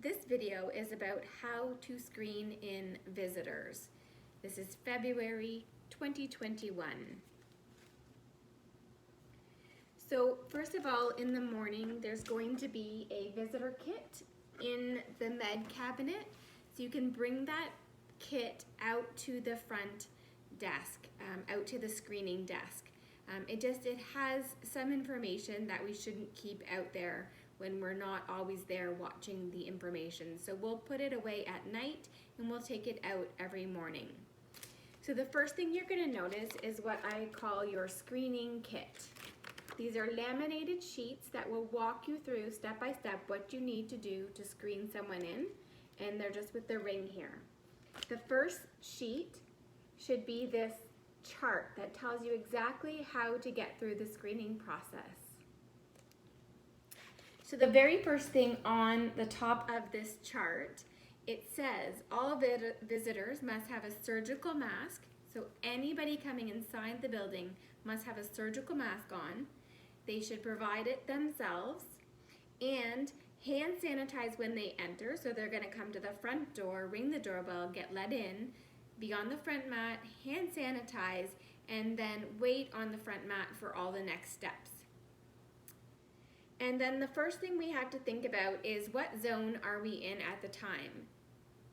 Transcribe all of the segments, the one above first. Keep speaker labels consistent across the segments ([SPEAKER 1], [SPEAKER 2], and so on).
[SPEAKER 1] This video is about how to screen in visitors. This is February 2021. So first of all, in the morning, there's going to be a visitor kit in the med cabinet. So you can bring that kit out to the front desk, out to the screening desk. It has some information that we shouldn't keep out there when we're not always there watching the information. So we'll put it away at night and we'll take it out every morning. So the first thing you're going to notice is what I call your screening kit. These are laminated sheets that will walk you through step by step what you need to do to screen someone in, and they're just with the ring here. The first sheet should be this chart that tells you exactly how to get through the screening process. So the very first thing on the top of this chart, it says all visitors must have a surgical mask. So anybody coming inside the building must have a surgical mask on. They should provide it themselves and hand sanitize when they enter. So they're going to come to the front door, ring the doorbell, get let in, be on the front mat, hand sanitize, and then wait on the front mat for all the next steps. And then the first thing we have to think about is what zone are we in at the time?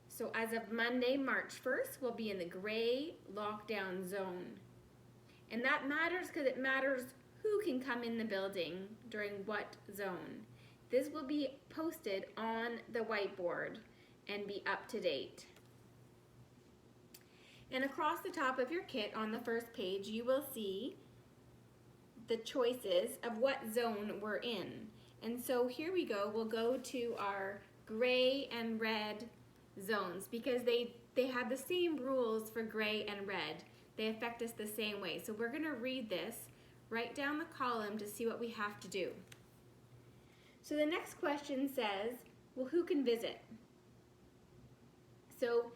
[SPEAKER 1] So as of Monday, March 1st, we'll be in the gray lockdown zone. And that matters because it matters who can come in the building during what zone. This will be posted on the whiteboard and be up to date. And across the top of your kit on the first page, you will see the choices of what zone we're in. And so here we go, we'll go to our gray and red zones because they have the same rules for gray and red. They affect us the same way. So we're gonna read this, write down the column to see what we have to do. So the next question says, well, who can visit? So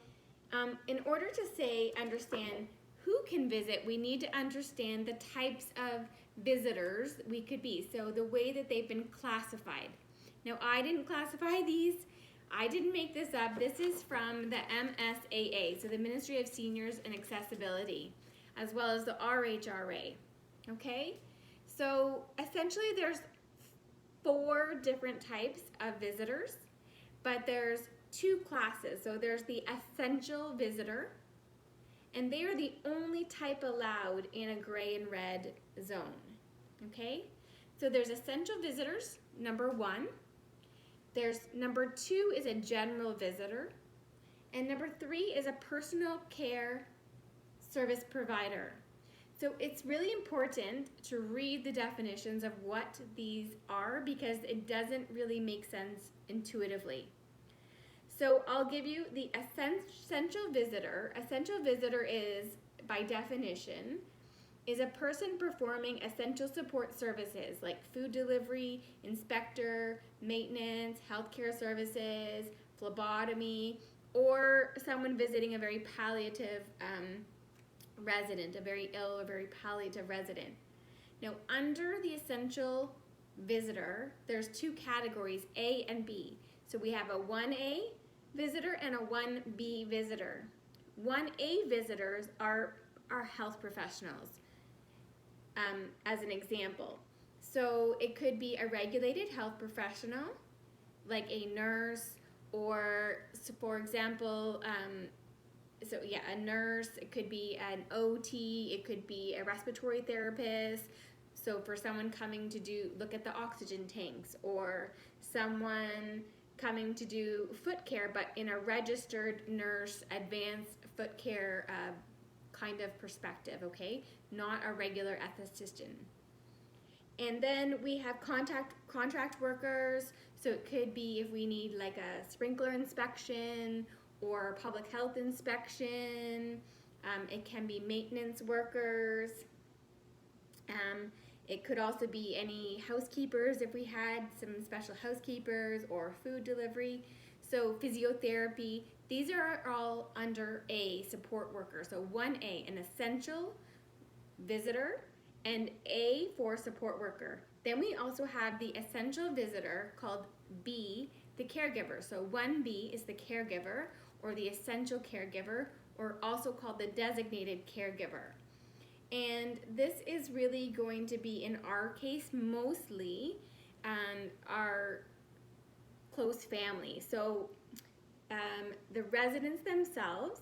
[SPEAKER 1] in order to understand who can visit, we need to understand the types of visitors we could be. So the way that they've been classified. Now I didn't classify these. I didn't make this up. This is from the MSAA, so the Ministry of Seniors and Accessibility, as well as the RHRA. Okay? So essentially there's 4 different types of visitors, but there's 2 classes. So there's the essential visitor, and they are the only type allowed in a gray and red zone. Okay? So there's essential visitors, number 1. There's number 2 is a general visitor, and number 3 is a personal care service provider. So it's really important to read the definitions of what these are because it doesn't really make sense intuitively. So I'll give you the essential visitor. Essential visitor is, by definition, is a person performing essential support services like food delivery, inspector, maintenance, healthcare services, phlebotomy, or someone visiting a very palliative resident, a very ill or very palliative resident. Now, under the essential visitor, there's 2 categories, A and B. So we have a 1A visitor and a 1B visitor. 1A visitors are health professionals, as an example. So it could be a regulated health professional, like a nurse, or, so for example, a nurse, it could be an OT, it could be a respiratory therapist, so for someone coming to look at the oxygen tanks, or someone coming to do foot care, but in a registered nurse, advanced foot care kind of perspective, okay? Not a regular esthetician. And then we have contract workers, so it could be if we need like a sprinkler inspection or public health inspection. It can be maintenance workers. It could also be any housekeepers if we had some special housekeepers, or food delivery. So physiotherapy, these are all under A, support worker. So 1A, an essential visitor, and A for support worker. Then we also have the essential visitor called B the caregiver. So 1B is the caregiver or the essential caregiver, or also called the designated caregiver. And this is really going to be, in our case, mostly our close family. So the residents themselves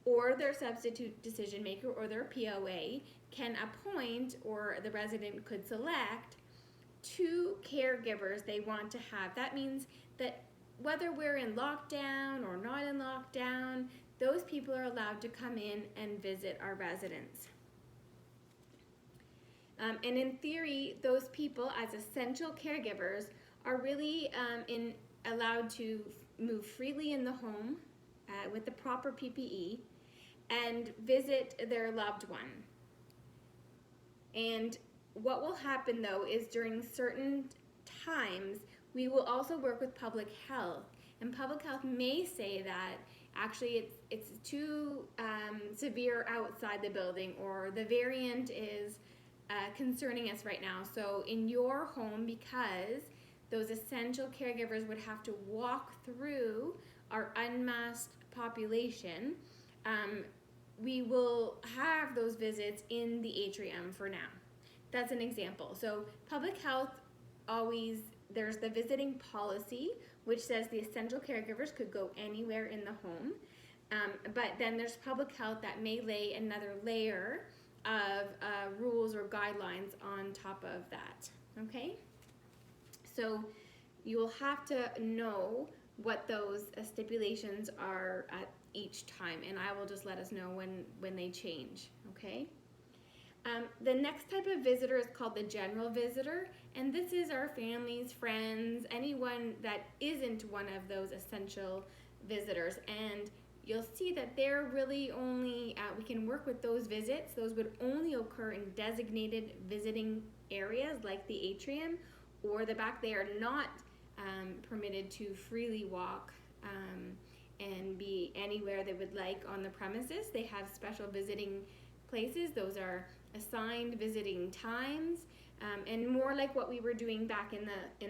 [SPEAKER 1] or their substitute decision maker or their POA can appoint, or the resident could select, 2 caregivers they want to have. That means that whether we're in lockdown or not in lockdown, those people are allowed to come in and visit our residents. And in theory, those people as essential caregivers are really allowed to move freely in the home with the proper PPE and visit their loved one. And what will happen though is during certain times, we will also work with public health. And public health may say that actually it's too severe outside the building, or the variant is concerning us right now. So in your home, because those essential caregivers would have to walk through our unmasked population, we will have those visits in the atrium for now. That's an example. So public health always, there's the visiting policy, which says the essential caregivers could go anywhere in the home. But then there's public health that may lay another layer of rules or guidelines on top of that, okay? So you'll have to know what those stipulations are at each time, and I will just let us know when they change, okay? The next type of visitor is called the general visitor, and this is our families, friends, anyone that isn't one of those essential visitors. And you'll see that they're really only, we can work with those visits. Those would only occur in designated visiting areas like the atrium or the back. They are not permitted to freely walk and be anywhere they would like on the premises. They have special visiting places. Those are assigned visiting times, and more like what we were doing back in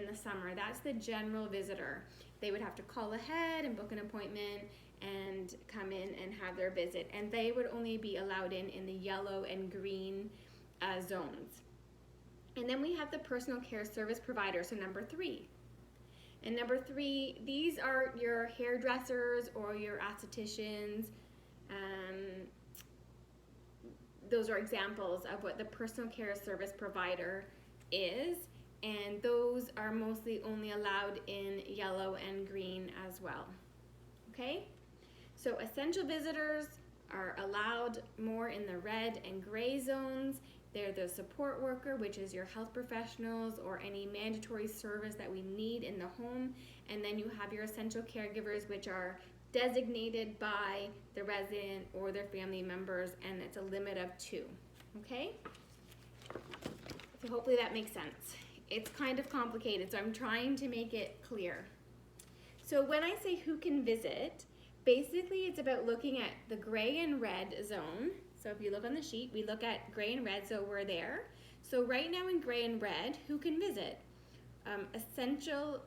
[SPEAKER 1] the summer. That's the general visitor. They would have to call ahead and book an appointment and come in and have their visit, and they would only be allowed in the yellow and green zones. And then we have the personal care service provider, so number 3. And number 3, these are your hairdressers or your estheticians. Those are examples of what the personal care service provider is, and those are mostly only allowed in yellow and green as well. Okay? So essential visitors are allowed more in the red and gray zones. They're the support worker, which is your health professionals or any mandatory service that we need in the home. And then you have your essential caregivers, which are designated by the resident or their family members, and it's a limit of 2. Okay? So hopefully that makes sense. It's kind of complicated, so I'm trying to make it clear. So when I say who can visit, basically it's about looking at the gray and red zone. So if you look on the sheet, we look at gray and red, so we're there. So right now in gray and red, who can visit? Essential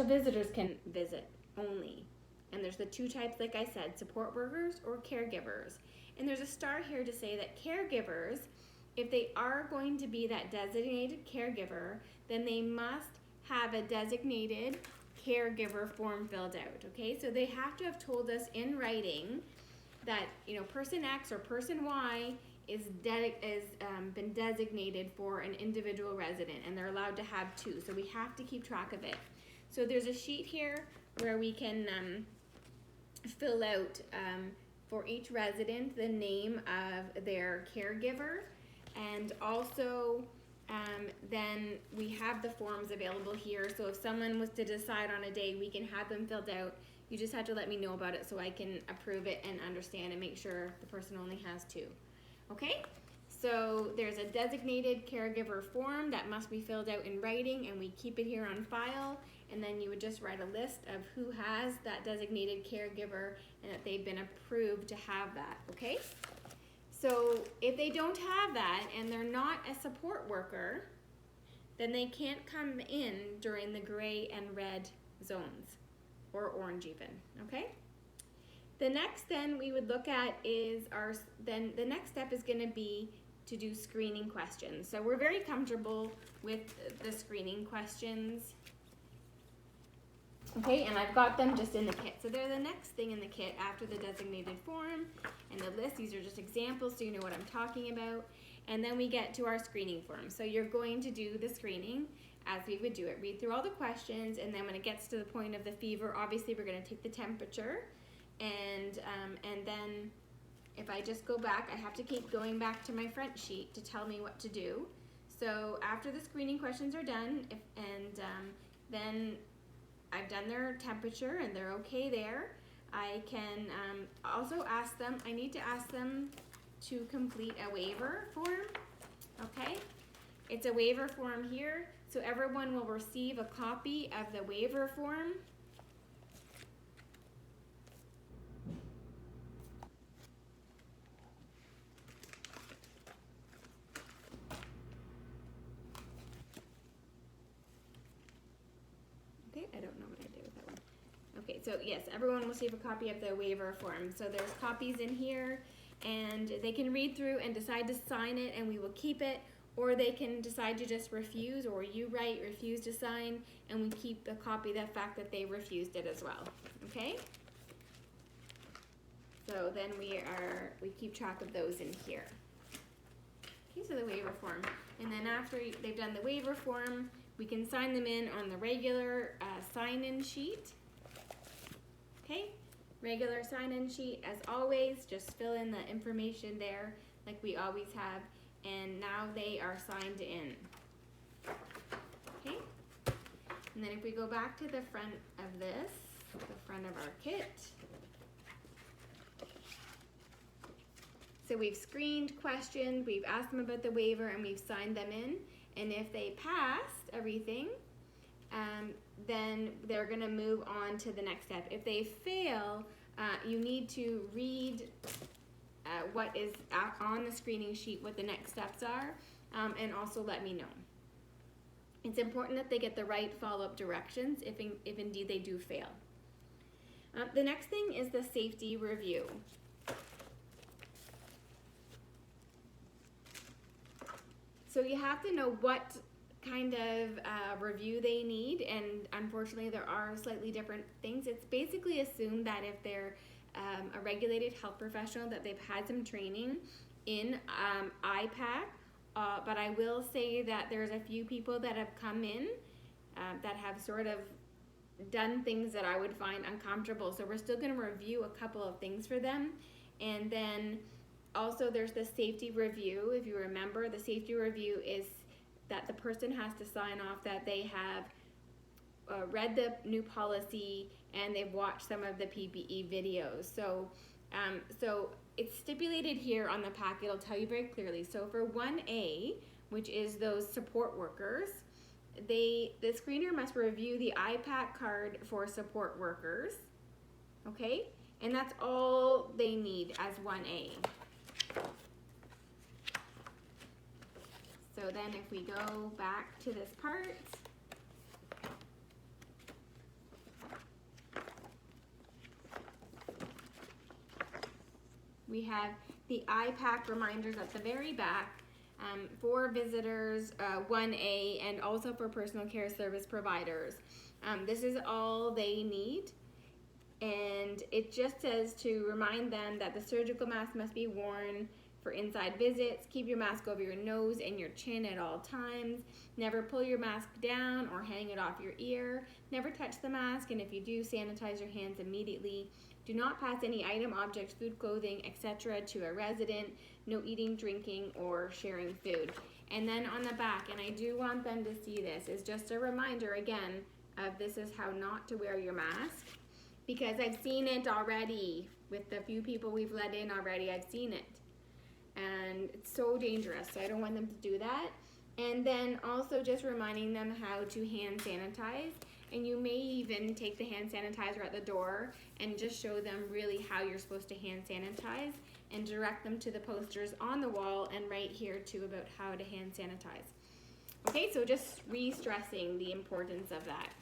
[SPEAKER 1] visitors can visit only. And there's the 2 types, like I said, support workers or caregivers. And there's a star here to say that caregivers, if they are going to be that designated caregiver, then they must have a designated caregiver form filled out, okay? So they have to have told us in writing that, you know, person X or person Y is been designated for an individual resident, and they're allowed to have 2. So we have to keep track of it. So there's a sheet here where we can fill out for each resident the name of their caregiver, and also then we have the forms available here. So if someone was to decide on a day, we can have them filled out. You just have to let me know about it so I can approve it and understand and make sure the person only has 2. Okay? So there's a designated caregiver form that must be filled out in writing, and we keep it here on file. And then you would just write a list of who has that designated caregiver and that they've been approved to have that, okay? So if they don't have that and they're not a support worker, then they can't come in during the gray and red zones, or orange even, okay? The next then we would look at is the next step is gonna be to do screening questions. So we're very comfortable with the screening questions. Okay, and I've got them just in the kit. So they're the next thing in the kit after the designated form and the list. These are just examples so you know what I'm talking about. And then we get to our screening form. So you're going to do the screening as we would do it. Read through all the questions, and then when it gets to the point of the fever, obviously we're going to take the temperature. And then if I just go back, I have to keep going back to my front sheet to tell me what to do. So after the screening questions are done, then I've done their temperature and they're okay there, I can also ask them, I need to ask them to complete a waiver form, okay? It's a waiver form here, so everyone will receive a copy of the waiver form. Okay, I don't know what I did with that one. Okay, so yes, everyone will receive a copy of the waiver form. So there's copies in here, and they can read through and decide to sign it and we will keep it, or they can decide to just refuse, or you write refuse to sign and we keep a copy of the fact that they refused it as well, okay? So then we keep track of those in here. Okay, so the waiver form. And then after they've done the waiver form, we can sign them in on the regular sign-in sheet. Okay, regular sign-in sheet as always, just fill in the information there like we always have, and now they are signed in. Okay, and then if we go back to the front of this, the front of our kit, so we've screened, questioned, we've asked them about the waiver, and we've signed them in, and if they passed everything, then they're gonna move on to the next step. If they fail, you need to read what is on the screening sheet, what the next steps are, and also let me know. It's important that they get the right follow-up directions if indeed they do fail. The next thing is the safety review. So you have to know what kind of review they need, and unfortunately there are slightly different things. It's basically assumed that if they're a regulated health professional, that they've had some training in IPAC, but I will say that there's a few people that have come in that have sort of done things that I would find uncomfortable, so we're still going to review a couple of things for them. And then also there's the safety review. If you remember, the safety review is that the person has to sign off that they have read the new policy and they've watched some of the PPE videos. So it's stipulated here on the pack, it'll tell you very clearly. So for 1A, which is those support workers, the screener must review the IPAC card for support workers, okay? And that's all they need as 1A. So then if we go back to this part, we have the IPAC reminders at the very back for visitors, 1A, and also for personal care service providers. This is all they need, and it just says to remind them that the surgical mask must be worn for inside visits. Keep your mask over your nose and your chin at all times. Never pull your mask down or hang it off your ear. Never touch the mask, and if you do, sanitize your hands immediately. Do not pass any item, object, food, clothing, etc. to a resident. No eating, drinking, or sharing food. And then on the back, and I do want them to see this, is just a reminder again of this is how not to wear your mask, because I've seen it already with the few people we've let in already. I've seen it. And it's so dangerous, so I don't want them to do that. And then also just reminding them how to hand sanitize, and you may even take the hand sanitizer at the door and just show them really how you're supposed to hand sanitize, and direct them to the posters on the wall and right here too about how to hand sanitize. Okay, so just re-stressing the importance of that.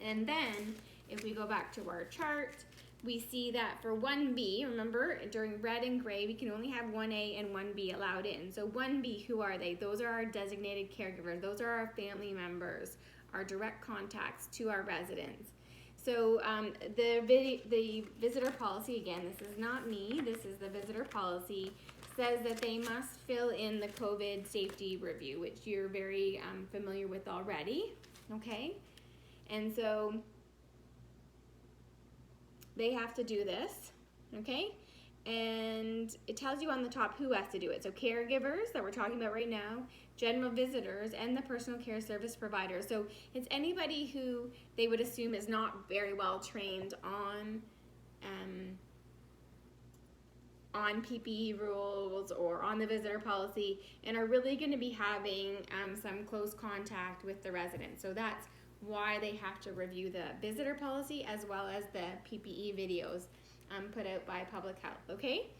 [SPEAKER 1] And then if we go back to our chart, we see that for 1B, remember during red and gray, we can only have 1A and 1B allowed in. So 1B, who are they? Those are our designated caregivers. Those are our family members, our direct contacts to our residents. So the visitor policy, again, this is not me, this is the visitor policy, says that they must fill in the COVID safety review, which you're very familiar with already, okay? And so they have to do this, okay? And it tells you on the top who has to do it. So caregivers that we're talking about right now, general visitors, and the personal care service provider. So it's anybody who they would assume is not very well trained on PPE rules or on the visitor policy and are really going to be having some close contact with the residents. So that's why they have to review the visitor policy as well as the PPE videos put out by Public Health, okay?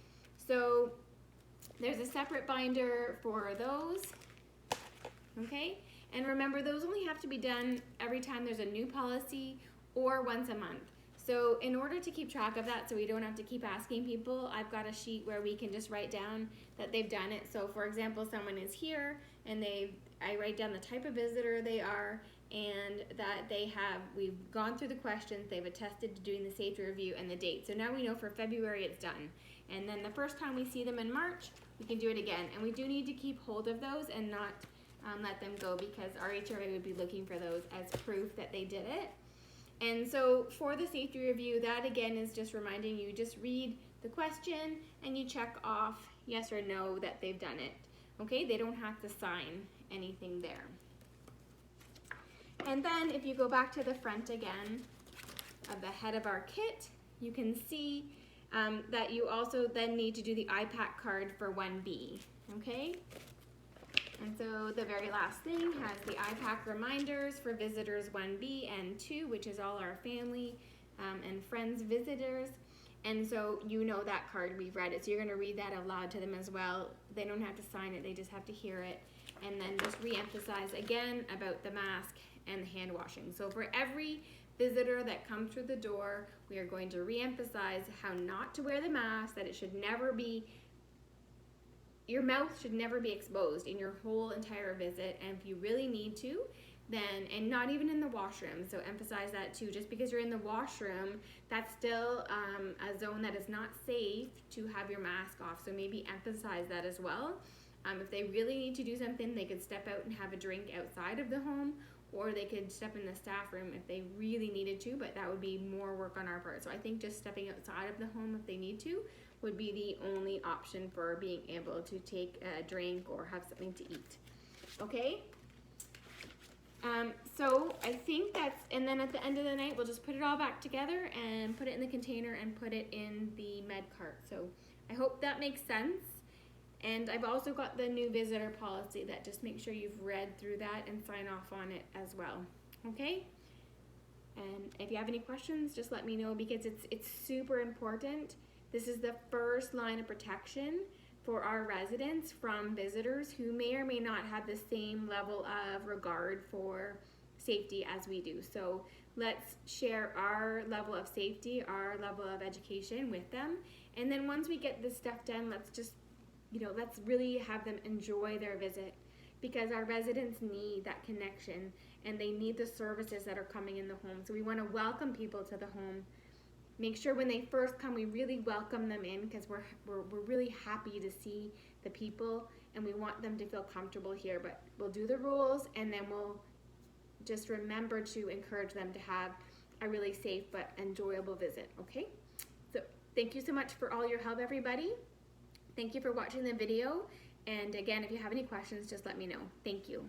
[SPEAKER 1] So there's a separate binder for those, okay? And remember, those only have to be done every time there's a new policy or once a month. So in order to keep track of that, so we don't have to keep asking people, I've got a sheet where we can just write down that they've done it. So for example, someone is here and I write down the type of visitor they are and that we've gone through the questions, they've attested to doing the safety review and the date. So now we know for February it's done. And then the first time we see them in March, we can do it again. And we do need to keep hold of those and not let them go because our HRA would be looking for those as proof that they did it. And so for the safety review, that again is just reminding you, just read the question and you check off yes or no that they've done it. Okay, they don't have to sign anything there. And then if you go back to the front again of the head of our kit, you can see that you also then need to do the IPAC card for 1B, okay? And so the very last thing has the IPAC reminders for visitors 1B and 2, which is all our family and friends visitors. And so you know that card, we've read it, so you're gonna read that aloud to them as well. They don't have to sign it, they just have to hear it. And then just re-emphasize again about the mask and the hand washing. So for every visitor that comes through the door, we are going to re-emphasize how not to wear the mask, that it should never be, your mouth should never be exposed in your whole entire visit, and if you really need to, then, and not even in the washroom, so emphasize that too. Just because you're in the washroom, that's still a zone that is not safe to have your mask off, so maybe emphasize that as well. If they really need to do something, they could step out and have a drink outside of the home, or they could step in the staff room if they really needed to, but that would be more work on our part. So I think just stepping outside of the home if they need to would be the only option for being able to take a drink or have something to eat, okay? So I think that's, and then at the end of the night, we'll just put it all back together and put it in the container and put it in the med cart. So I hope that makes sense. And I've also got the new visitor policy that just make sure you've read through that and sign off on it as well, okay? And if you have any questions, just let me know because it's super important. This is the first line of protection for our residents from visitors who may or may not have the same level of regard for safety as we do. So let's share our level of safety, our level of education with them. And then once we get this stuff done, let's just, let's really have them enjoy their visit because our residents need that connection and they need the services that are coming in the home. So we want to welcome people to the home. Make sure when they first come, we really welcome them in because we're really happy to see the people and we want them to feel comfortable here. But we'll do the rules and then we'll just remember to encourage them to have a really safe but enjoyable visit, okay? So thank you so much for all your help, everybody. Thank you for watching the video. And again, if you have any questions, just let me know. Thank you.